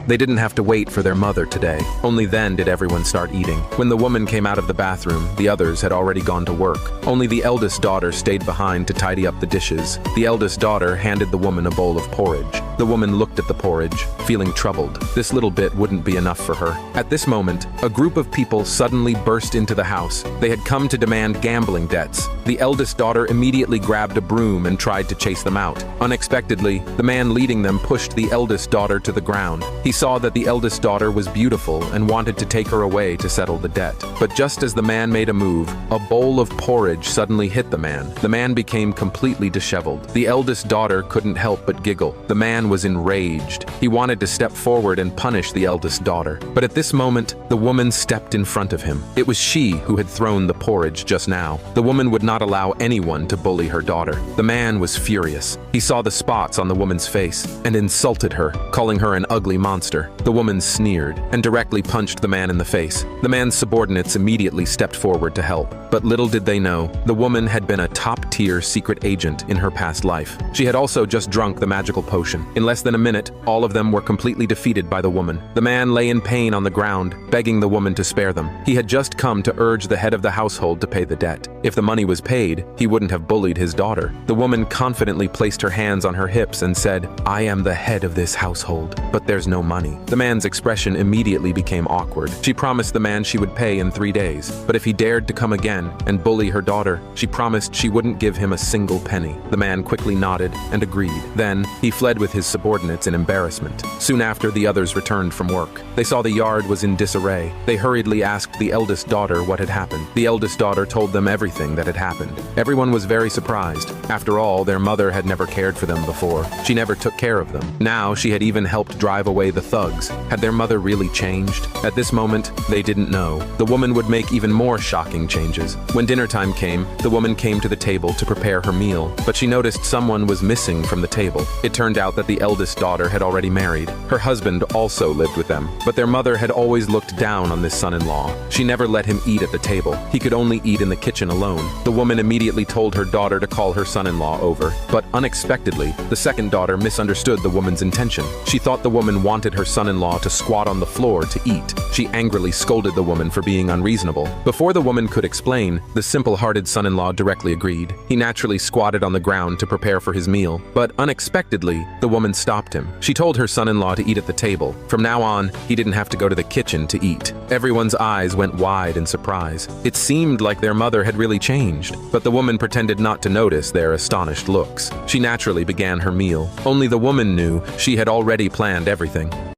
They didn't have to wait for their mother today. Only then did everyone start eating. When the woman came out of the bathroom, the others had already gone to work. Only the eldest daughter stayed behind to tidy up the dishes. The eldest daughter handed the woman a bowl of porridge. The woman looked at the porridge, feeling troubled. This little bit wouldn't be enough for her. At this moment, a group of people suddenly burst into the house. They had come to demand gambling debts. The eldest daughter immediately grabbed a broom and tried to chase them out. Unexpectedly, the man leading them pushed the eldest daughter to the ground. He saw that the eldest daughter was beautiful and wanted to take her away to settle the debt. But just as the man made a move, a bowl of porridge suddenly hit the man. The man became completely disheveled. The eldest daughter couldn't help but giggle. The man was enraged. He wanted to step forward and punish the eldest daughter. But at this moment, the woman stepped in front of him. It was she who had thrown the porridge just now. The woman would not allow anyone to bully her daughter. The man was furious. He saw the spots on the woman's face and insulted her, calling her an ugly monster. The woman sneered and directly punched the man in the face. The man's subordinates immediately stepped forward to help. But little did they know, the woman had been a top-tier secret agent in her past life. She had also just drunk the magical potion. In less than a minute, all of them were completely defeated by the woman. The man lay in pain on the ground, begging the woman to spare them. He had just come to urge the head of the household to pay the debt. If the money was paid, he wouldn't have bullied his daughter. The woman confidently placed her hands on her hips and said, "I am the head of this household, but there's no money." The man's expression immediately became awkward. She promised the man she would pay in 3 days, but if he dared to come again and bully her daughter, she promised she wouldn't give him a single penny. The man quickly nodded and agreed. Then, he fled with his subordinates in embarrassment. Soon after, the others returned from work. They saw the yard was in disarray. They hurriedly asked the eldest daughter what had happened. The eldest daughter told them everything that had happened. Everyone was very surprised. After all, their mother had never cared for them before. She never took care of them. Now, she had even helped drive away the thugs. Had their mother really changed? At this moment, they didn't know. The woman would make even more shocking changes. When dinner time came, the woman came to the table to prepare her meal, but she noticed someone was missing from the table. It turned out that the eldest daughter had already married. Her husband also lived with them, but their mother had always looked down on this son-in-law. She never let him eat at the table. He could only eat in the kitchen alone. The woman immediately told her daughter to call her son-in-law over, but unexpectedly, the second daughter misunderstood the woman's intention. She thought the woman wanted her son-in-law to squat on the floor to eat. She angrily scolded the woman for being unreasonable. Before the woman could explain, the simple-hearted son-in-law directly agreed. He naturally squatted on the ground to prepare for his meal, but unexpectedly, the woman stopped him. She told her son-in-law to eat at the table. From now on, he didn't have to go to the kitchen to eat. Everyone's eyes went wide in surprise. It seemed like their mother had really changed, but the woman pretended not to notice their astonished looks. She naturally began her meal. Only the woman knew she had already planned everything.